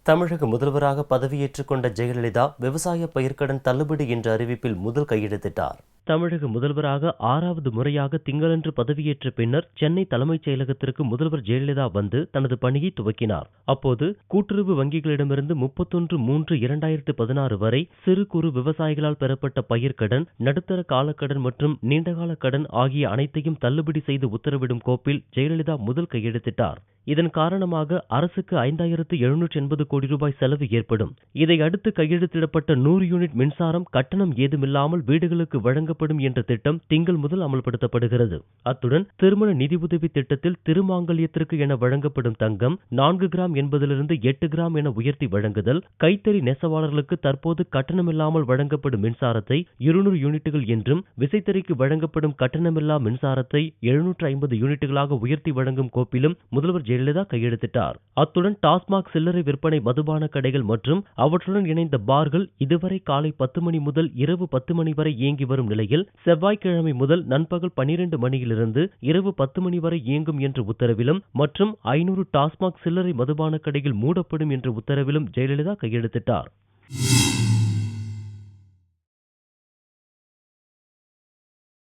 தமிழக முதல்வராக பதவியேற்றுக் கொண்ட ஜெயலலிதா விவசாய பயிர்க்கடன் தள்ளுபடி என்ற அறிவிப்பில் முதல் கையெழுத்திட்டார். தமிழக முதல்வராக 6வது முறையாக திங்களன்று பதவியேற்ற பின்னர் சென்னை தலைமைச் செயலகத்திற்கு முதல்வர் ஜெயலலிதா வந்து தனது பணியை துவக்கினார். அப்போது கூட்டுறவு வங்கிகளிடமிருந்து 31/3/2016 வரை சிறு குறு விவசாயிகளால் பெறப்பட்ட பயிர்க்கடன், நடுத்தர காலக்கடன் மற்றும் நீண்டகால கடன் ஆகிய அனைத்தையும் தள்ளுபடி செய்து உத்தரவிடும் கோப்பில் ஜெயலலிதா முதல் கையெழுத்திட்டார். இதன் காரணமாக அரசுக்கு 5780 கோடி ரூபாய் செலவு ஏற்படும். இதையடுத்து கையெழுத்திடப்பட்ட 100 யூனிட் மின்சாரம் கட்டணம் ஏதுமில்லாமல் வீடுகளுக்கு வழங்கப்படும் என்ற திட்டம் திங்கள் முதல் அமல்படுத்தப்படுகிறது. அத்துடன் திருமண நிதியுதவி திட்டத்தில் திருமாங்கல்யத்திற்கு என வழங்கப்படும் தங்கம் 4 கிராம் என்பதிலிருந்து 8 கிராம் என உயர்த்தி வழங்குதல், கைத்தறி நெசவாளர்களுக்கு தற்போது கட்டணமில்லாமல் வழங்கப்படும் மின்சாரத்தை 200 யூனிட்டுகள் என்றும், விசைத்தறிக்கு வழங்கப்படும் கட்டணமில்லா மின்சாரத்தை 750 யூனிட்டுகளாக உயர்த்தி வழங்கும் கோப்பிலும் முதல்வர் ஜெயலலிதா கையெழுத்திட்டார். அத்துடன் டாஸ்மாக் சில்லறை விற்பனை மதுபான கடைகள் மற்றும் அவற்றுடன் இணைந்த பார்கள் இதுவரை காலை 10 மணி முதல் இரவு 10 மணி வரை இயங்கி வரும் நிலையில் செவ்வாய்க்கிழமை முதல் நண்பகல் 12 மணியிலிருந்து இரவு 10 மணி வரை இயங்கும் என்ற உத்தரவிலும் மற்றும் 500 டாஸ்மாக் சில்லறை மதுபான கடைகள் மூடப்படும் என்ற உத்தரவிலும் ஜெயலலிதா கையெழுத்திட்டார்.